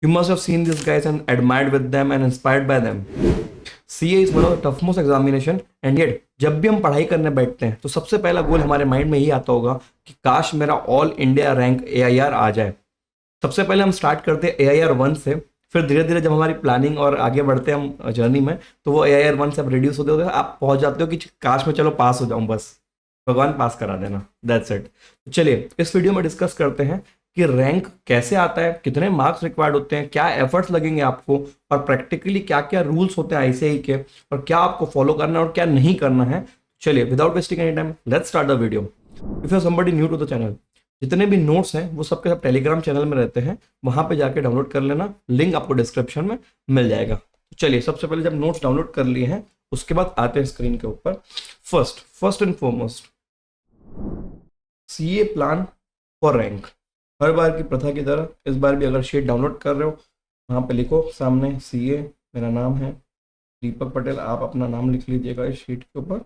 You must have seen these guys and admired with them and inspired by them. CA is one of the toughest examination and yet जब भी हम पढ़ाई करने बैठते हैं तो सबसे पहला गोल हमारे माइंड में यही आता होगा कि काश मेरा ऑल इंडिया रैंक AIR आ जाए। सबसे पहले हम स्टार्ट करते हैं AIR 1 से, फिर धीरे धीरे जब हमारी प्लानिंग और आगे बढ़ते हैं हम जर्नी में तो वो AIR 1 से अब रिड्यूस होते होते आप पहुंच जाते हो कि काश में चलो पास हो जाऊं, बस भगवान पास करा देना, दैट्स इट। चलिए इस वीडियो में डिस्कस करते हैं कि रैंक कैसे आता है, कितने मार्क्स रिक्वायर्ड होते हैं, क्या एफर्ट्स लगेंगे आपको और प्रैक्टिकली क्या क्या रूल्स होते हैं ICAI के और क्या आपको फॉलो करना है और क्या नहीं करना है। चलिए without wasting any time let's start the video. If you somebody new to the channel, जितने भी नोट्स हैं वो सबके सब टेलीग्राम चैनल में रहते हैं, वहां पे जाके डाउनलोड कर लेना, लिंक आपको डिस्क्रिप्शन में मिल जाएगा। चलिए सबसे पहले जब नोट्स डाउनलोड कर लिए हैं उसके बाद आते हैं स्क्रीन के ऊपर। First and foremost CA plan for rank. हर बार की प्रथा की तरह इस बार भी अगर शीट डाउनलोड कर रहे हो वहाँ पे लिखो सामने CA, मेरा नाम है दीपक पटेल, आप अपना नाम लिख लीजिएगा इस शीट के ऊपर।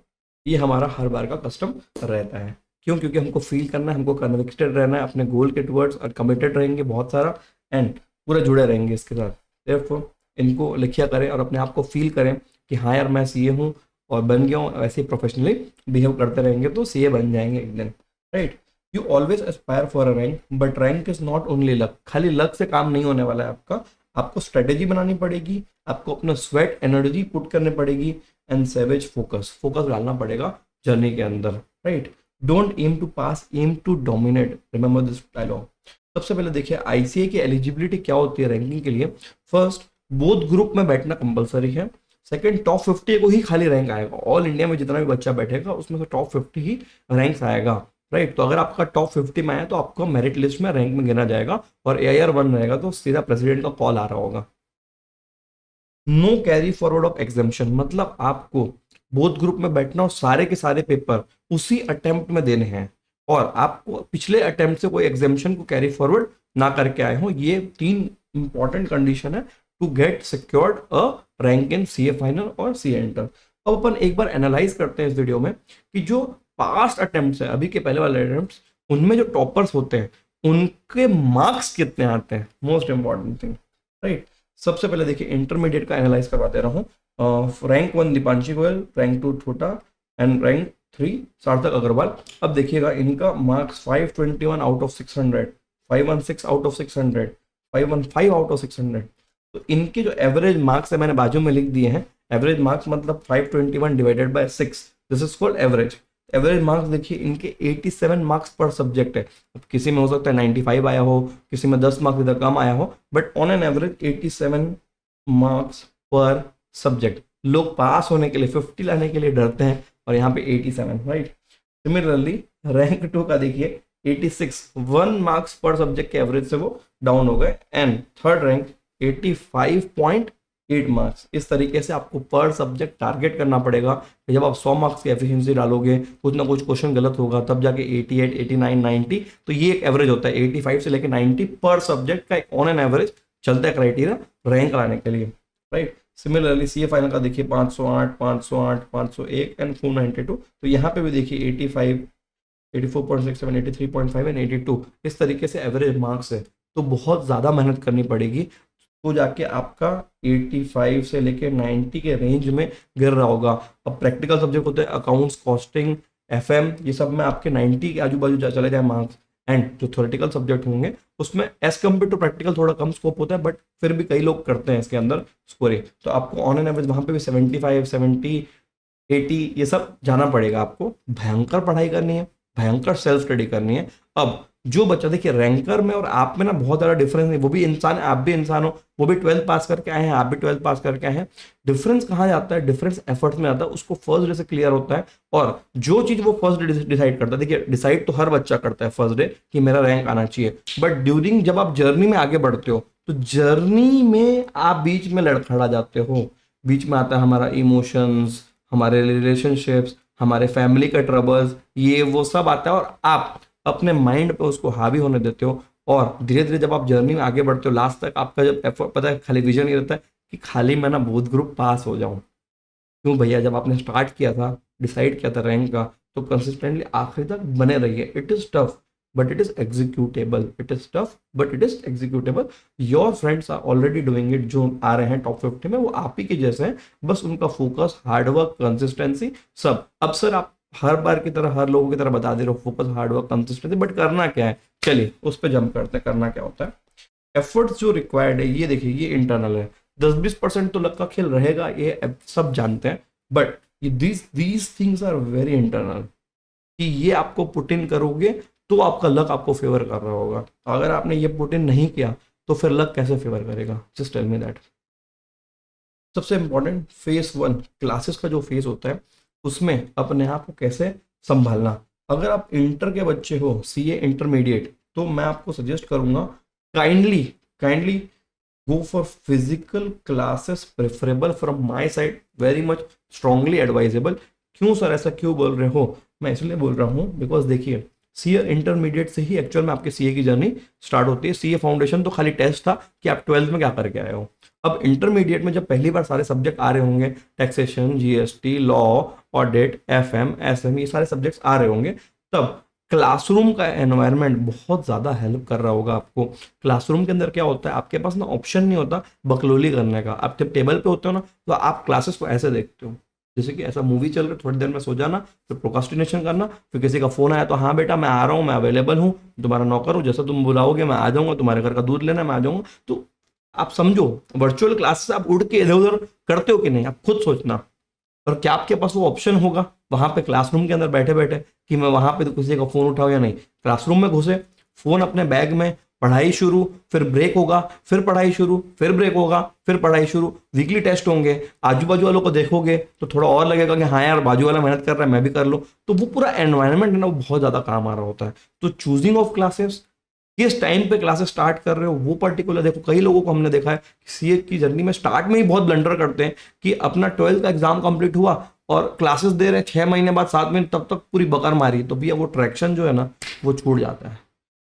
ये हमारा हर बार का कस्टम रहता है। क्यों? क्योंकि हमको फील करना है, हमको कन्विक्टेड रहना है अपने गोल के टुवर्ड्स और कमिटेड रहेंगे बहुत सारा एंड पूरे जुड़े रहेंगे इसके साथ। देयरफॉर इनको लिखिया करें और अपने आप को फील करें कि हाँ यार मैं CA हूँ और बन गया हूँ, ऐसे ही प्रोफेशनली बिहेव करते रहेंगे तो CA बन जाएंगे एक दिन, right. You always Aspire for a rank but rank is not only luck. खाली लक से काम नहीं होने वाला है आपका, आपको स्ट्रेटेजी बनानी पड़ेगी, आपको अपना स्वेट एनर्जी पुट करनी पड़ेगी एंड सेवेज फोकस डालना पड़ेगा जर्नी के अंदर, right. Don't aim to pass, aim to dominate, remember this dialogue. सबसे पहले देखिए ICAI की एलिजिबिलिटी क्या होती है रैंकिंग के लिए। फर्स्ट, बोथ ग्रुप में बैठना कंपलसरी है। सेकंड, टॉप 50 को ही खाली रैंक आएगा। ऑल इंडिया में जितना भी बच्चा बैठेगा उसमें से टॉप 50 ही रैंक्स आएगा, राइट। तो अगर आपका टॉप 50 में आया तो आपको मेरिट लिस्ट में रैंक में गिना जाएगा और AIR 1 रहेगा तो सीधा प्रेसिडेंट का कॉल आ रहा होगा। No carry forward of examination, मतलब आपको बोथ ग्रुप में बैठना और सारे के सारे पेपर उसी अटेम्प्ट में देने हैं और आपको पिछले अटेम्प्ट से कोई एग्जामिशन को कैरी फॉरवर्ड ना करके आए हो। ये 3 इंपॉर्टेंट कंडीशन है to get secured a rank in CA final और CA इंटर। अब अपन एक बार एनालाइज करते हैं इस वीडियो में कि जो पास्ट अटेम्प्ट्स है, अभी के पहले वाले अटेम्प्ट्स, उनमें जो टॉपर्स होते हैं उनके मार्क्स कितने आते हैं, मोस्ट इंपॉर्टेंट थिंग, राइट। सबसे पहले देखिए इंटरमीडिएट का एनालाइज करवा दे रहा हूँ। रैंक 1 दीपांशी गोयल, रैंक 2 छोटा एंड रैंक 3 सार्थक अग्रवाल। अब देखिएगा इनका marks 521 out of 600, 516 out of 600, 515 out of 600। तो इनके जो एवरेज मार्क्स है मैंने बाजू में लिख दिए हैं। एवरेज मार्क्स मतलब 521 divided by 6, this is called average. Average marks देखिए इनके 87 मार्क्स पर सब्जेक्ट है। अब किसी में हो सकता है 95 आया हो, किसी में 10 मार्क्स इधर कम आया हो, but on an average 87 marks पर सब्जेक्ट। लोग पास होने के लिए 50 लाने के लिए डरते हैं और यहाँ पे 87, राइट। सिमिलरली रैंक 2 का देखिए 86, 1 मार्क्स पर सब्जेक्ट के एवरेज से वो डाउन हो गए एंड थर्ड रैंक 85.8 मार्क्स। इस तरीके से आपको पर सब्जेक्ट टारगेट करना पड़ेगा। जब आप 100 मार्क्स की एफिशिएंसी डालोगे, कुछ ना कुछ क्वेश्चन गलत होगा, तब जाके 88, 89, 90, तो ये एक एवरेज होता है। 85 से लेकर 90 पर सब्जेक्ट का एक ऑन एन एवरेज चलता है क्राइटेरिया रैंक लाने के लिए, राइट। सिमिलरली CA फाइनल का देखिए 508, 508, 501 एंड 492। तो यहाँ पे भी देखिए 85, 84.67, 83.5 एंड 82। इस तरीके से एवरेज मार्क्स है। तो बहुत ज़्यादा मेहनत करनी पड़ेगी तो जाके आपका 85 से लेके 90 के रेंज में गिर रहा होगा। अब प्रैक्टिकल सब्जेक्ट होते हैं अकाउंट्स, कॉस्टिंग, FM, ये सब में आपके 90 के आजू बाजू चले जाए मार्क्स। एंड जो थ्योरेटिकल सब्जेक्ट होंगे उसमें एज कम्पेयर टू प्रैक्टिकल थोड़ा कम स्कोप होता है, बट फिर भी कई लोग करते हैं इसके अंदर स्कोरिंग। तो आपको ऑन एन एवरेज वहाँ पे भी 75, 70, 80 ये सब जाना पड़ेगा। आपको भयंकर पढ़ाई करनी है, भयंकर सेल्फ स्टडी करनी है। अब जो बच्चा देखिए रैंकर में और आप में ना बहुत ज़्यादा डिफरेंस है। वो भी इंसान है, आप भी इंसान हो, वो भी 12th पास करके आए हैं, आप भी 12th पास करके आए हैं। डिफरेंस कहाँ जाता है? डिफरेंस एफर्ट्स में आता है। उसको फर्स्ट डे से क्लियर होता है और जो चीज़ वो फर्स्ट डे डिसाइड करता है, देखिए डिसाइड तो हर बच्चा करता है फर्स्ट डे कि मेरा रैंक आना चाहिए, बट ड्यूरिंग जब आप जर्नी में आगे बढ़ते हो तो जर्नी में आप बीच में लड़खड़ा जाते हो। बीच में आता है हमारा इमोशंस, हमारे रिलेशनशिप्स, हमारे फैमिली का ट्रबल्स, ये वो सब आता है और आप अपने माइंड पे उसको हावी होने देते हो और धीरे धीरे जब आप जर्नी में आगे बढ़ते हो लास्ट तक आपका जब एफर्ट, पता है खाली विजन ये रहता है कि खाली मैं ना बोथ ग्रुप पास हो जाऊं। क्यों भैया? जब आपने स्टार्ट किया था, डिसाइड किया था रैंक का, तो कंसिस्टेंटली आखिरी तक बने रहिए। It is tough, but it is executable. It is tough, but it is executable. Your friends are already doing it. जो आ रहे हैं टॉप 50 में वो आप ही के जैसे हैं, बस उनका फोकस, हार्डवर्क, कंसिस्टेंसी सब। अब सर आप हर बार की तरह हर लोगों की तरह बता दे रहे हो फोकस, हार्डवर्क, कंसिस्टेंसी, बट करना क्या है? चलिए उस पर जंप करते हैं। करना क्या होता है? एफर्ट्स जो रिक्वायर्ड है, ये देखिए ये इंटरनल है। 10-20% तो लक का खेल रहेगा, ये सब जानते हैं, but these things are very internal, कि ये आपको पुट इन करोगे तो आपका लक आपको फेवर कर रहा होगा। अगर आपने ये पुट इन नहीं किया तो फिर लक कैसे फेवर करेगा? Just tell me that. सबसे इंपॉर्टेंट फेज 1 क्लासेस का जो फेज होता है उसमें अपने आप को कैसे संभालना। अगर आप इंटर के बच्चे हो, सीए इंटरमीडिएट, तो मैं आपको सजेस्ट करूंगा kindly go for physical classes preferable from my side, very much strongly advisable। क्यों सर ऐसा क्यों बोल रहे हो? मैं इसलिए बोल रहा हूँ बिकॉज देखिए सीए इंटरमीडिएट से ही एक्चुअल में आपकी सीए की जर्नी स्टार्ट होती है। सीए फाउंडेशन तो खाली टेस्ट था कि आप 12th में क्या करके आए हो। अब इंटरमीडिएट में जब पहली बार सारे सब्जेक्ट आ रहे होंगे, taxation, GST, law, audit, FM, SM, ये सारे सब्जेक्ट्स आ रहे होंगे, तब क्लासरूम का एनवायरनमेंट बहुत ज़्यादा हेल्प कर रहा होगा आपको। क्लासरूम के अंदर क्या होता है, आपके पास ना ऑप्शन नहीं होता बकलोली करने का। आप जब टेबल पे होते हो ना, तो आप क्लासेस को ऐसे देखते हो जैसे कि ऐसा मूवी चल रहा है, थोड़ी देर में सो जाना, फिर प्रोकास्टिनेशन करना, फिर किसी का फोन आया तो हाँ बेटा मैं आ रहा हूँ, मैं अवेलेबल हूँ, तुम्हारा नौकर हूँ, जैसा तुम बुलाओगे मैं आ जाऊँगा, तुम्हारे घर का दूध लेना मैं आ जाऊँगा। तो आप समझो वर्चुअल क्लासेस आप उड़ के इधर उधर करते हो कि नहीं, आप खुद सोचना। और क्या आपके पास वो ऑप्शन होगा वहां पे क्लासरूम के अंदर बैठे बैठे कि मैं वहां पे तो किसी का फोन उठाऊं या नहीं? क्लासरूम में घुसे, फोन अपने बैग में, पढ़ाई शुरू, फिर ब्रेक होगा, फिर पढ़ाई शुरू, फिर ब्रेक होगा, फिर पढ़ाई शुरू, वीकली टेस्ट होंगे, आजू बाजू वालों को देखोगे तो थोड़ा और लगेगा कि हाँ यार बाजू वाला मेहनत कर रहा है मैं भी कर लूँ। तो वो पूरा एनवायरनमेंट है ना, वो बहुत ज्यादा काम आ रहा होता है। तो चूजिंग ऑफ क्लासेस, किस टाइम पे क्लासेस स्टार्ट कर रहे हो, वो पर्टिकुलर देखो। कई लोगों को हमने देखा है सीए की जर्नी में स्टार्ट में ही बहुत ब्लंडर करते हैं कि अपना 12th का एग्जाम कंप्लीट हुआ और क्लासेस दे रहे हैं 6 महीने बाद, 7 महीने, तब तक पूरी बकर मारी, तो भैया वो ट्रैक्शन जो है ना वो छूट जाता है।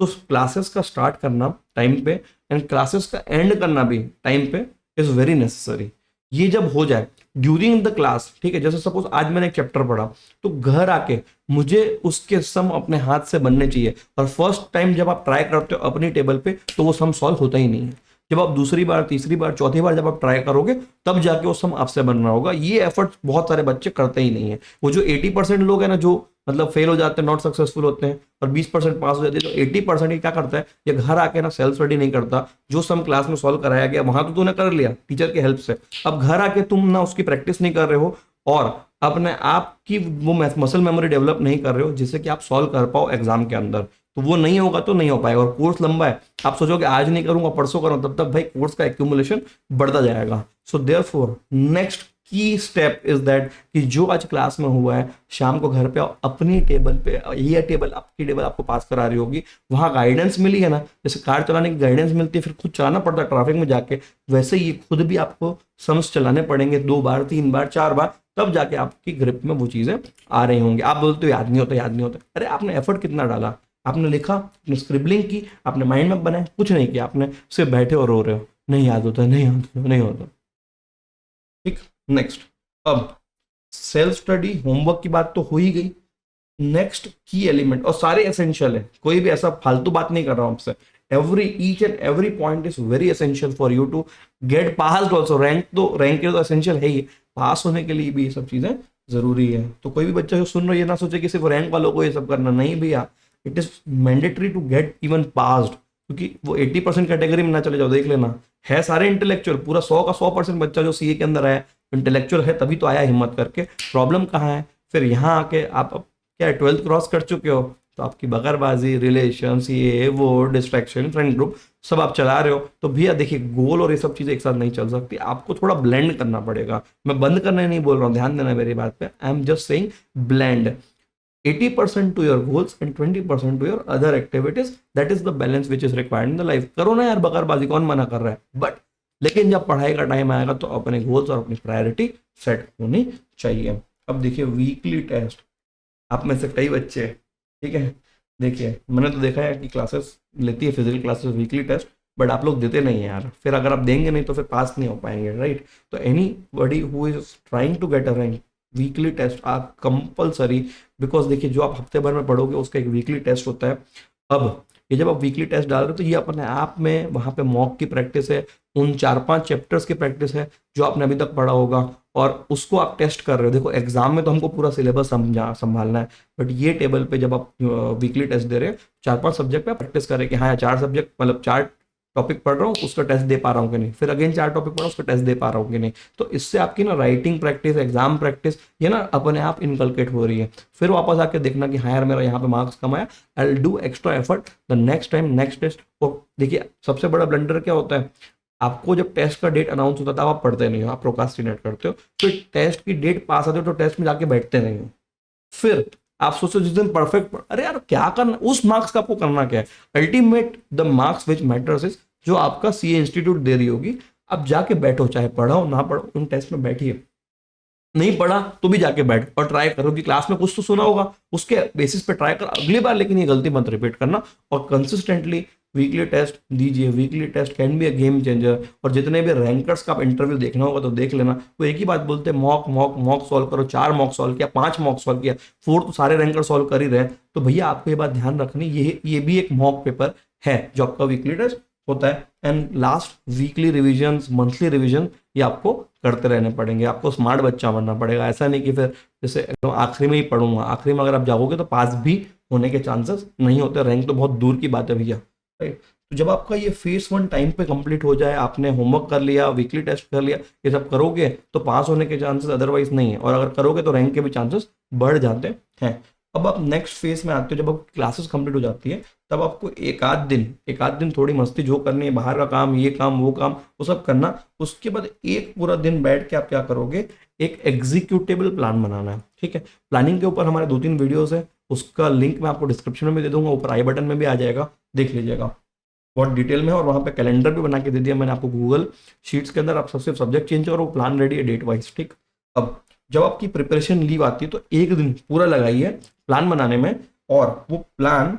तो क्लासेस का स्टार्ट करना टाइम पे एंड क्लासेस का एंड करना भी टाइम पे इज वेरी नेसेसरी। ये जब हो जाए ड्यूरिंग द क्लास, ठीक है, जैसे सपोज आज मैंने एक चैप्टर पढ़ा तो घर आके मुझे उसके सम अपने हाथ से बनने चाहिए, और फर्स्ट टाइम जब आप ट्राई करते हो अपनी टेबल पे तो वो सम सॉल्व होता ही नहीं है। जब आप दूसरी बार, तीसरी बार, चौथी बार जब आप ट्राई करोगे तब जाके वो सम आपसे बनना होगा। ये एफर्ट बहुत सारे बच्चे करते ही नहीं है। वो जो 80% लोग हैं ना, जो मतलब फेल हो जाते हैं, नॉट सक्सेसफुल होते हैं, और 20% पास हो जाते हैं, तो 80% ही क्या करता है, ये घर आके ना सेल्फ स्टडी नहीं करता। जो सम क्लास में सॉल्व कराया गया वहां तो तूने कर लिया टीचर की हेल्प से, अब घर आके तुम ना उसकी प्रैक्टिस नहीं कर रहे हो और अपने आप की वो मसल मेमोरी डेवलप नहीं कर रहे हो जिससे कि आप सॉल्व कर पाओ एग्जाम के अंदर। तो वो नहीं होगा तो नहीं हो पाएगा। और कोर्स लंबा है, आप सोचोगे आज नहीं करूंगा परसों करूंगा, तब तक भाई कोर्स का एक्यूमुलेशन बढ़ता जाएगा। सो देयरफॉर नेक्स्ट की स्टेप इज दैट कि जो आज क्लास में हुआ है, शाम को घर पे आओ, अपनी टेबल पे, ये टेबल आपकी टेबल आपको पास करा रही होगी, वहां गाइडेंस मिली है ना, जैसे कार चलाने की गाइडेंस मिलती है फिर खुद चलाना पड़ता है ट्रैफिक में जाके, वैसे ही खुद भी आपको समझ चलाने पड़ेंगे 2 बार, 3 बार, 4 बार, तब जाके आपकी ग्रिप में वो चीजें आ रही होंगी। आप बोलते हो याद नहीं होता, याद नहीं होता। अरे आपने एफर्ट कितना डाला, आपने लिखा, आपने स्क्रिबलिंग की, आपने माइंड मैप बनाया, कुछ नहीं किया, आपने सिर्फ बैठे और रो रहे हो, नहीं याद होता, नहीं याद होता, नहीं होता। ठीक, नेक्स्ट। अब सेल्फ स्टडी होमवर्क की बात तो हो ही गई। नेक्स्ट की एलिमेंट, और सारे एसेंशियल है, कोई भी ऐसा फालतू बात नहीं कर रहा हूं आपसे। Each and every point is very essential for you to get pass also. Rank के तो एसेंशियल है ही, पास होने के लिए भी ये सब चीजें जरूरी है। तो कोई भी बच्चा जो सुन रहा है ये ना सोचे कि सिर्फ रैंक वालों को ये सब करना, नहीं भैया, it is mandatory to get even passed, क्योंकि वो 80% कैटेगरी में ना चले जाओ। देख लेना है सारे इंटेलेक्चुअल, पूरा 100 का 100% बच्चा जो सीए के अंदर आया इंटेलेक्चुअल है, तभी तो आया हिम्मत करके। प्रॉब्लम कहाँ है फिर, यहाँ आके आप क्या 12th क्रॉस कर चुके हो तो आपकी बगरबाजी, रिलेशन, ये वो डिस्ट्रैक्शन, फ्रेंड ग्रुप सब आप चला रहे हो। तो भैया देखिए गोल और ये सब चीजें एक साथ नहीं चल सकती, आपको थोड़ा ब्लेंड करना पड़ेगा। मैं बंद करने नहीं बोल रहा हूँ, ध्यान देना मेरी बात पे, I am just saying blend. 80% to your goals and 20% to your other activities, that is the balance which is required in the life। करो ना यार बकरबाजी, कौन मना कर रहा है, बट लेकिन जब पढ़ाई का टाइम आएगा तो अपने गोल्स और अपनी प्रायोरिटी सेट होनी चाहिए। अब देखिए वीकली टेस्ट, आप में से कई बच्चे, ठीक है, देखिए मैंने तो देखा है कि क्लासेस लेती है physical classes weekly test, but आप लोग देते नहीं है यार। फिर अगर आप देंगे नहीं तो फिर पास नहीं हो पाएंगे, राइट। तो anybody who is trying to get a rank, weekly test आप कंपलसरी, बिकॉज देखिए जो आप हफ्ते भर में पढ़ोगे उसका एक वीकली टेस्ट होता है। अब ये जब आप वीकली टेस्ट डाल रहे हो तो ये अपने आप में वहाँ पे मॉक की प्रैक्टिस है, उन 4-5 चैप्टर्स की प्रैक्टिस है जो आपने अभी तक पढ़ा होगा, और उसको आप टेस्ट कर रहे हो। देखो एग्जाम में तो हमको पूरा सिलेबस समझा संभालना है, बट ये टेबल पे जब आप वीकली टेस्ट दे रहे हो 4-5 सब्जेक्ट पे प्रैक्टिस करें कि हाँ 4 सब्जेक्ट मतलब 4 टॉपिक पढ़ रहा हूँ उसका टेस्ट दे पा रहा हूँ कि नहीं, फिर अगेन 4 टॉपिक पढ़ रहा हूँ उसका टेस्ट दे पा रहा हूँ कि नहीं। तो इससे आपकी ना राइटिंग प्रैक्टिस, एग्जाम प्रैक्टिस ये ना अपने आप इनकलकेट हो रही है। फिर वापस आके देखना कि हाँ यार मेरा यहाँ पे मार्क्स कम आया, I will do extra effort the next time, next test. और देखिए सबसे बड़ा ब्लंडर क्या होता है, आपको जब टेस्ट का डेट अनाउंस होता था आप पढ़ते नहीं हो, आप प्रोक्रास्टिनेट करते हो, फिर टेस्ट की डेट पास आते हो तो टेस्ट में जाके बैठते नहीं हो। फिर आप सोचो जिस दिन परफेक्ट, अरे यार क्या करना, उस मार्क्स का आपको करना क्या है। Ultimate the marks which matters is जो आपका सीए इंस्टीट्यूट दे रही होगी, अब जाके बैठो, चाहे पढ़ो ना पढ़ो उन टेस्ट में बैठिए। नहीं पढ़ा तो भी जाके बैठ और ट्राई करो कि क्लास में कुछ तो सुना होगा, उसके बेसिस पे ट्राई कर अगली बार, लेकिन ये गलती मत रिपीट करना। और कंसिस्टेंटली वीकली टेस्ट दीजिए, weekly test can be a game changer. और जितने भी रैंकर्स का आप इंटरव्यू देखना होगा तो देख लेना, वो एक ही बात बोलते हैं, मॉक मॉक मॉक सॉल्व करो। 4 मॉक सॉल्व किया, 5 मॉक सॉल्व किया, 4 तो सारे रैंकर सॉल्व कर ही रहे, तो भैया आपको ये बात ध्यान रखनी, ये भी एक मॉक पेपर है जो आपका वीकली टेस्ट होता है। And last weekly revision, monthly revision ये आपको करते रहने पड़ेंगे। आपको स्मार्ट बच्चा बनना पड़ेगा, ऐसा नहीं कि फिर जैसे एकदम आखिरी में ही पढ़ूंगा, आखिरी में अगर आप जाओगे तो पास भी होने के चांसेस नहीं होते, रैंक तो बहुत दूर की बात है भैया, राइट। तो जब आपका ये फेज 1 टाइम पे कंप्लीट हो जाए, आपने होमवर्क कर लिया, वीकली टेस्ट कर लिया, ये सब करोगे तो पास होने के चांसेस अदरवाइज नहीं है, और अगर करोगे तो रैंक के भी चांसेस बढ़ जाते हैं। अब आप नेक्स्ट फेज में आते हो, जब आपकी क्लासेस कंप्लीट हो जाती है तब आपको एक आध दिन थोड़ी मस्ती जो करनी है, बाहर का काम, ये काम वो काम वो सब करना। उसके बाद एक पूरा दिन बैठ के आप क्या करोगे, एक एग्जीक्यूटेबल प्लान बनाना है, ठीक है। प्लानिंग के ऊपर हमारे 2-3 वीडियोस है, उसका लिंक मैं आपको डिस्क्रिप्शन में भी दे दूंगा, ऊपर आई बटन में भी आ जाएगा, देख लीजिएगा बहुत डिटेल में। और वहाँ पे कैलेंडर भी बना के दे दिया मैंने आपको गूगल शीट्स के अंदर, आप सबसे सब्जेक्ट चेंज करो, प्लान रेडी है डेट वाइज, ठीक। अब जब आपकी प्रिपरेशन लीव आती है तो एक दिन पूरा लगाइए प्लान बनाने में, और वो प्लान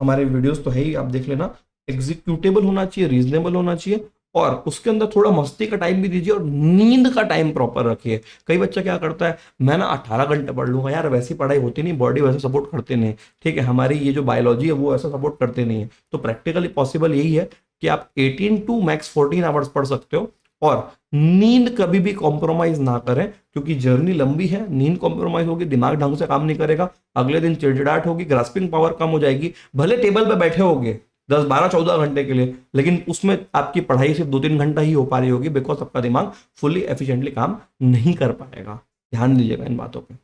हमारे वीडियोस तो है ही, आप देख लेना, एग्जीक्यूटेबल होना चाहिए, रीजनेबल होना चाहिए, और उसके अंदर थोड़ा मस्ती का टाइम भी दीजिए, और नींद का टाइम प्रॉपर रखिए। कई बच्चा क्या करता है, मैं ना 18 घंटे पढ़ लूंगा, यार वैसी पढ़ाई होती नहीं, बॉडी वैसे सपोर्ट करते नहीं, ठीक है, हमारी ये जो बायोलॉजी है वो ऐसा सपोर्ट करते नहीं है। तो प्रैक्टिकली पॉसिबल यही है कि आप 18 टू मैक्स 14 आवर्स पढ़ सकते हो, और नींद कभी भी कॉम्प्रोमाइज ना करें, क्योंकि जर्नी लंबी है, नींद कॉम्प्रोमाइज होगी दिमाग ढंग से काम नहीं करेगा, अगले दिन चिड़चिड़ाहट होगी, ग्रास्पिंग पावर कम हो जाएगी। भले टेबल पे बैठे होगे 10-12-14 घंटे के लिए, लेकिन उसमें आपकी पढ़ाई सिर्फ 2-3 घंटा ही हो पा रही होगी, बिकॉज आपका दिमाग फुल्ली एफिशिएंटली काम नहीं कर पाएगा। ध्यान दीजिएगा इन बातों पे।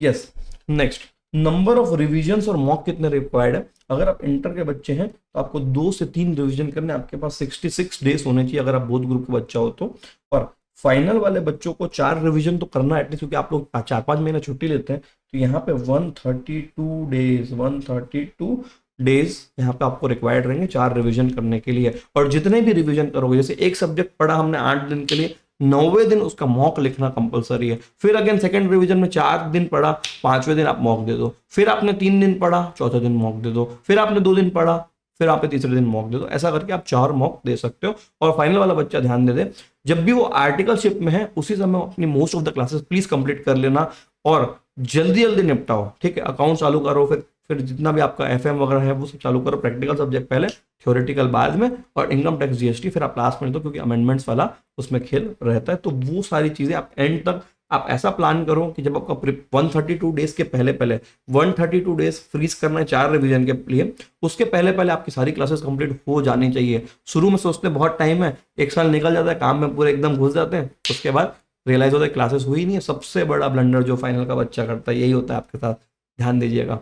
Yes, next, number of revisions और मॉक कितने रिक्वायर्ड है। अगर आप इंटर के बच्चे हैं तो आपको 2 से 3 रिविजन करने, आपके पास 66 डेज होने चाहिए अगर आप बोथ ग्रुप के बच्चा हो तो। और फाइनल वाले बच्चों को 4 रिविजन तो करना एटलीस्ट, क्योंकि आप लोग 4-5 महीना छुट्टी लेते हैं, तो यहाँ पे 132 डेज यहाँ पे आपको रिक्वायर्ड रहेंगे 4 रिविजन करने के लिए। और जितने भी रिविजन करोगे, जैसे एक सब्जेक्ट पढ़ा हमने 8 दिन के लिए, 9वें दिन उसका मॉक लिखना कंपलसरी है। फिर अगेन सेकंड रिवीजन में 4 दिन पढ़ा, 5वें दिन आप मॉक दे दो। फिर आपने 3 दिन पढ़ा, चौथे दिन मॉक दे दो। फिर आपने 2 दिन पढ़ा, फिर आप तीसरे दिन मॉक दे दो। ऐसा करके आप 4 मॉक दे सकते हो। और फाइनल वाला बच्चा ध्यान दे दे, जब भी वो आर्टिकलशिप में है उसी समय अपनी most of the classes please complete कर लेना, और जल्दी जल्दी निपटाओ, ठीक है। अकाउंट चालू करो, फिर जितना भी आपका एफएम वगैरह है वो सब चालू करो। प्रैक्टिकल सब्जेक्ट पहले, थ्योरेटिकल बाद में, और इनकम टैक्स जीएसटी फिर आप लास्ट में दो, क्योंकि अमेंडमेंट्स वाला उसमें खेल रहता है। तो वो सारी चीजें आप एंड तक आप ऐसा प्लान करो कि जब आपका 132 डेज के पहले 132 डेज फ्रीज करना है 4 रिवीजन के लिए, उसके पहले आपकी सारी क्लासेस कंप्लीट हो जानी चाहिए। शुरू में सोचते बहुत टाइम है, 1 साल निकल जाता है, काम में पूरे एकदम घुस जाते हैं, उसके बाद रियलाइज होता है क्लासेस हुई नहीं है। सबसे बड़ा ब्लंडर जो फाइनल का बच्चा करता है यही होता है आपके साथ, ध्यान दीजिएगा,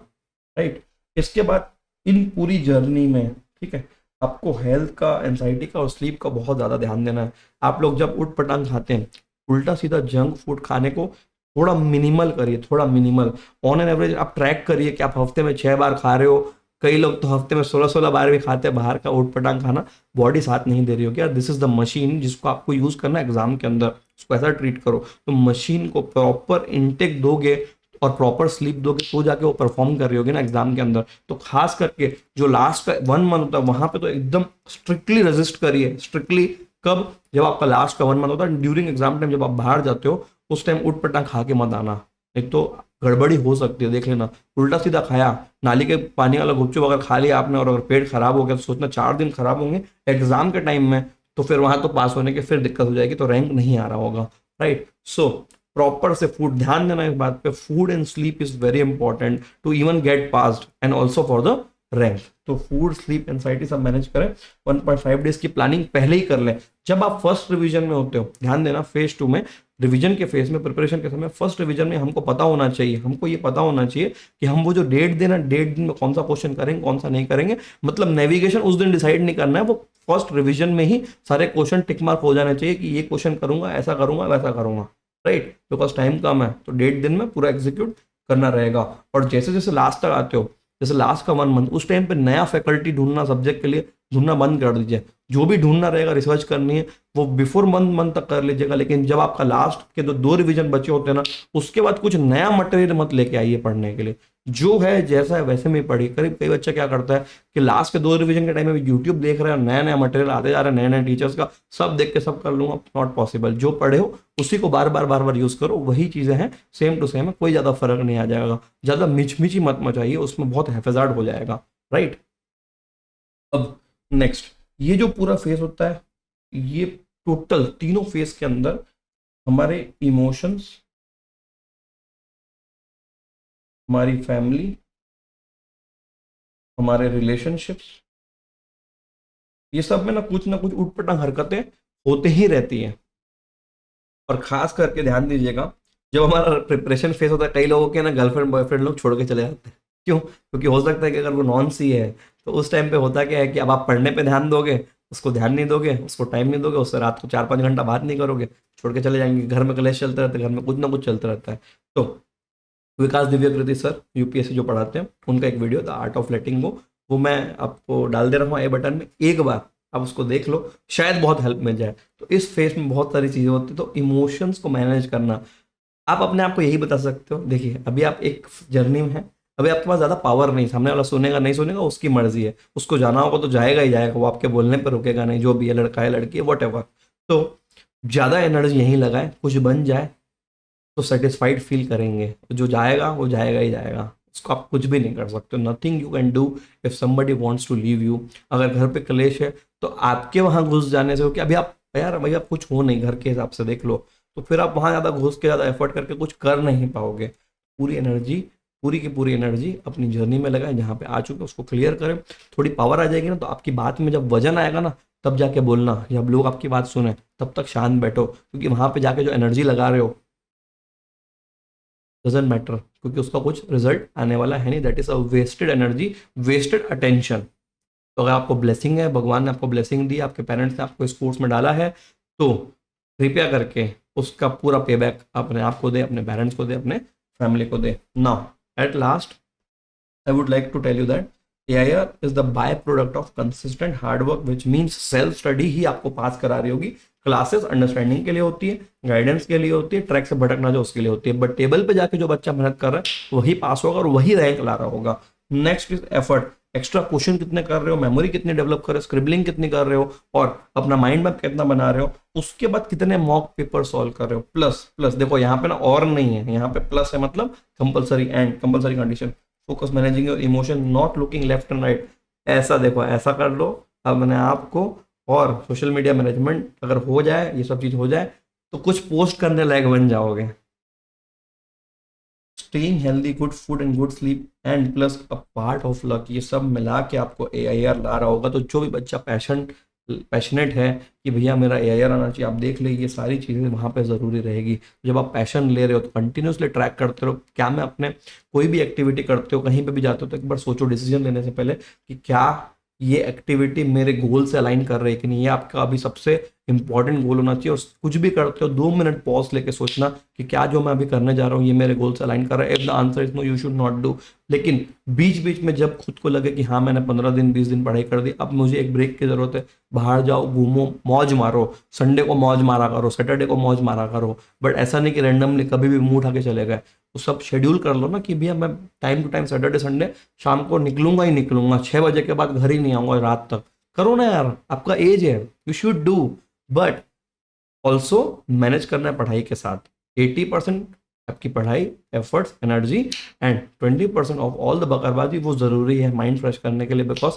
राइट। इसके बाद इन पूरी जर्नी में, ठीक है, आपको हेल्थ का, एंजाइटी का और स्लीप का बहुत ज़्यादा ध्यान देना है। आप लोग जब उठ पटांग खाते हैं, उल्टा सीधा जंक फूड खाने को थोड़ा मिनिमल करिए, थोड़ा मिनिमल। ऑन एन एवरेज आप ट्रैक करिए कि आप हफ्ते में 6 बार खा रहे हो। कई लोग तो हफ्ते में 16-16 बार भी खाते हैं बाहर का उठ पटांग खाना, बॉडी साथ नहीं दे रही हो क्या। दिस इज द मशीन जिसको आपको यूज करना है एग्जाम के अंदर, उसको ऐसा ट्रीट करो। तो मशीन को प्रॉपर इनटेक दोगे और प्रॉपर स्लीप दोगे तो जाके वो परफॉर्म कर रही होगी ना एग्जाम के अंदर। तो खास करके जो लास्ट का 1 मंथ होता है वहां पे तो एकदम स्ट्रिक्टली रेजिस्ट करिए। स्ट्रिक्टली कब, जब आपका लास्ट का 1 मंथ होता है, ड्यूरिंग एग्जाम टाइम जब आप बाहर जाते हो उस टाइम उठ पटांग खा के मत आना, एक तो गड़बड़ी हो सकती है, देख लेना। उल्टा सीधा खाया, नाली के पानी वाला गुपचुप अगर खा लिया आपने और अगर पेट खराब हो गया तो सोचना 4 दिन खराब होंगे एग्जाम के टाइम में, तो फिर वहां तो पास होने के फिर दिक्कत हो जाएगी, तो रैंक नहीं आ रहा होगा, राइट। सो प्रॉपर से फूड, ध्यान देना इस बात पे, food and sleep is very important to even get passed and also for the rank. तो फूड, स्लीप, एंजाइटी सब मैनेज करें। 1.5 डेज की प्लानिंग पहले ही कर लें। जब आप फर्स्ट रिवीजन में होते हो, ध्यान देना, फेज 2 में, रिवीजन के फेज में, प्रिपरेशन के समय, फर्स्ट रिवीजन में हमको पता होना चाहिए, हमको ये पता होना चाहिए कि हम वो जो डेट देना, डेट दिन में कौन सा क्वेश्चन करेंगे, कौन सा नहीं करेंगे। मतलब नेविगेशन उस दिन डिसाइड नहीं करना है, वो फर्स्ट रिवीजन में ही सारे क्वेश्चन टिक मार्क हो जाने चाहिए कि ये क्वेश्चन करूंगा, ऐसा करूंगा, वैसा करूंगा, राइट। बिकॉज टाइम कम है, तो डेट दिन में पूरा एग्जीक्यूट करना रहेगा। और जैसे जैसे लास्ट तक आते हो, जैसे लास्ट का 1 मंथ, उस टाइम पे नया फैकल्टी ढूंढना सब्जेक्ट के लिए ढूंढना बंद कर दीजिए। जो भी ढूंढना रहेगा, रिसर्च करनी है, वो बिफोर मंथ तक कर लीजिएगा। लेकिन जब आपका लास्ट के 2 रिवीजन बचे होते हैं ना, उसके बाद कुछ नया मटेरियल मत लेके आइए पढ़ने के लिए। जो है जैसा है वैसे में पढ़िए। करीब कई बच्चा क्या करता है कि लास्ट के 2 रिवीजन के टाइम में यूट्यूब देख रहे हैं, नया नया मटेरियल आते जा रहा है, नए नए टीचर्स का, सब देख के सब कर लूंगा, नॉट पॉसिबल। जो पढ़े हो उसी को बार बार यूज करो, वही चीजें हैं, सेम टू सेम है, कोई ज्यादा फर्क नहीं आ जाएगा। ज्यादा मिचमिची मत मचाइए, उसमें बहुत हेफाजत हो जाएगा, राइट। अब नेक्स्ट, ये जो पूरा फेज होता है, ये टोटल तीनों फेज के अंदर हमारे इमोशंस, हमारी फैमिली, हमारे रिलेशनशिप्स, ये सब में ना कुछ उटपटांग हरकतें होते ही रहती हैं। और खास करके ध्यान दीजिएगा, जब हमारा प्रिपरेशन फेज होता है, कई लोगों के ना गर्लफ्रेंड बॉयफ्रेंड लोग छोड़ के चले जाते हैं। क्यों? क्योंकि हो सकता है कि अगर वो नॉन सी है, तो उस टाइम पे होता क्या है कि अब आप पढ़ने पे ध्यान दोगे, उसको ध्यान नहीं दोगे, उसको टाइम नहीं दोगे, उससे रात को 4-5 घंटा बात नहीं करोगे, छोड़ के चले जाएंगे। घर में क्लेश चलते रहते हैं, घर में कुछ ना कुछ चलता रहता है। तो विकास दिव्यकृति सर यूपीएससी जो पढ़ाते हैं, उनका एक video the art of letting go, वो मैं आपको डाल दे रहा हूँ आई बटन में, एक बार आप उसको देख लो, शायद बहुत हेल्प मिल जाए। तो इस फेज में बहुत सारी चीजें होती है, तो इमोशंस को मैनेज करना, आप अपने आप को यही बता सकते हो, देखिए अभी आप एक जर्नी में हैं, अभी आपके पास ज्यादा पावर नहीं, सामने वाला सुनेगा नहीं सुनेगा उसकी मर्जी है, उसको जाना होगा तो जाएगा ही जाएगा, वो आपके बोलने पर रुकेगा नहीं, जो भी है, लड़का है लड़की है वट एवर। तो ज्यादा एनर्जी यहीं लगाए, कुछ बन जाए तो सेटिस्फाइड फील करेंगे, जो जाएगा वो जाएगा ही जाएगा, उसको आप कुछ भी नहीं कर सकते। Nothing you can do if somebody wants to leave you. अगर घर पे क्लेश है तो आपके वहां घुस जाने से हो कि अभी आप यार भैया कुछ हो नहीं, घर के हिसाब से देख लो, तो फिर आप वहां ज्यादा घुस के ज्यादा एफर्ट करके कुछ कर नहीं पाओगे। पूरी एनर्जी, पूरी की पूरी एनर्जी अपनी जर्नी में लगाए, जहाँ पे आ चुके उसको क्लियर करें। थोड़ी पावर आ जाएगी ना, तो आपकी बात में जब वजन आएगा ना, तब जाके बोलना, जब लोग आपकी बात सुने तब तक शांत बैठो, क्योंकि वहां पे जाके जो एनर्जी लगा रहे हो डजेंट मैटर, क्योंकि उसका कुछ रिजल्ट आने वाला है नहीं। That is a wasted energy, wasted attention. तो अगर आपको ब्लेसिंग है, भगवान ने आपको ब्लेसिंग दी, आपके पेरेंट्स ने आपको इस कोर्स में डाला है, तो कृपया करके उसका पूरा पे बैक अपने आप को दे, अपने पेरेंट्स को दे, अपने फैमिली को दे। Now at last I would like to tell you that AIR is the byproduct of consistent hard work, which means self study ही आपको पास करा रही होगी। क्लासेस अंडरस्टैंडिंग के लिए होती है, गाइडेंस के लिए होती है, ट्रैक से भटकना जो उसके लिए होती है, बट टेबल पे जाके जो बच्चा मेहनत कर रहा है वही पास होगा और वही रैंक ला रहा होगा। Next is effort, extra question कितने कर रहे हो, मेमोरी कितनी डेवलप कर रहे हो, स्क्रिबलिंग कितनी कर रहे हो, और अपना माइंड मैप कितना बना रहे हो, उसके बाद कितने मॉक पेपर सॉल्व कर रहे हो। प्लस प्लस देखो यहाँ पे ना और नहीं है, यहाँ पे प्लस है, मतलब compulsory and compulsory condition. Focus managing your emotion, not looking left and right. ऐसा देखो, ऐसा कर लो अपने आप को, और सोशल मीडिया मैनेजमेंट अगर हो जाए, ये सब चीज हो जाए, तो कुछ पोस्ट करने लायक बन जाओगे। Staying healthy, good food and good sleep and plus a part of luck, ये सब मिला के आपको AIR ला रहा होगा। तो जो भी बच्चा पैशनेट है कि भैया मेरा AIR आना चाहिए, आप देख ले, ये सारी चीज़ें वहाँ पे ज़रूरी रहेगी। जब आप पैशन ले रहे हो तो कंटिन्यूसली ट्रैक करते रहो, क्या मैं अपने कोई भी एक्टिविटी करते हो, कहीं पे भी जाते हो, तो एक बार सोचो डिसीजन लेने से पहले कि क्या ये एक्टिविटी मेरे गोल से अलाइन कर रही है कि नहीं। ये आपका अभी सबसे इंपॉर्टेंट गोल होना चाहिए। और कुछ भी करते हो 2 मिनट पॉज लेके सोचना कि क्या जो मैं अभी करने जा रहा हूँ ये मेरे गोल से अलाइन कर रहा है। If the answer is no, you should not do. लेकिन बीच बीच में जब खुद को लगे कि हाँ मैंने 15 दिन 20 दिन पढ़ाई कर दी, अब मुझे एक ब्रेक की जरूरत है, बाहर जाओ, घूमो, मौज मारो। संडे को मौज मारा करो, सैटरडे को मौज मारा करो, बट ऐसा नहीं कि रैंडमली कभी भी मुंह उठा के चले गए। तो सब शेड्यूल कर लो ना कि भैया मैं time to time Saturday Sunday शाम को निकलूंगा ही निकलूंगा, 6 बजे के बाद घर ही नहीं आऊंगा रात तक। करो ना यार, आपका एज है, you should do, but also manage करना है पढ़ाई के साथ। 80% आपकी पढ़ाई, efforts, energy and 20% of all the बकरबाजी वो ज़रूरी है माइंड फ्रेश करने के लिए, बिकॉज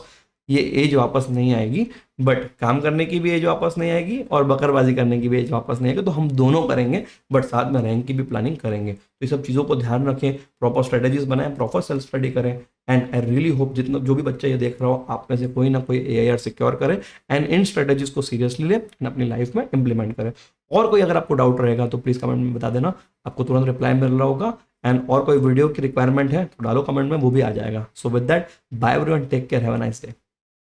ये एज वापस नहीं आएगी। बट काम करने की भी एज वापस नहीं आएगी और बकरबाजी करने की भी एज वापस नहीं आएगी, तो हम दोनों करेंगे, बट साथ में रैंक की भी प्लानिंग करेंगे। तो ये सब चीज़ों को ध्यान रखें, प्रॉपर स्ट्रेटेजीज बनाएं, प्रॉपर सेल्फ स्टडी करें। एंड आई रियली होप जितना जो भी बच्चा ये देख रहा हो, आप में से कोई ना कोई AIR सिक्योर करे एंड इन स्ट्रेटेजीज को सीरियसली ले एंड अपनी लाइफ में इंप्लीमेंट करें। और कोई अगर आपको डाउट रहेगा तो प्लीज़ कमेंट में बता देना, आपको तुरंत रिप्लाई मिल रहा होगा। एंड और कोई वीडियो की रिक्वायरमेंट है तो डालो कमेंट में, वो भी आ जाएगा। So with that, bye everyone, take care, have a nice day.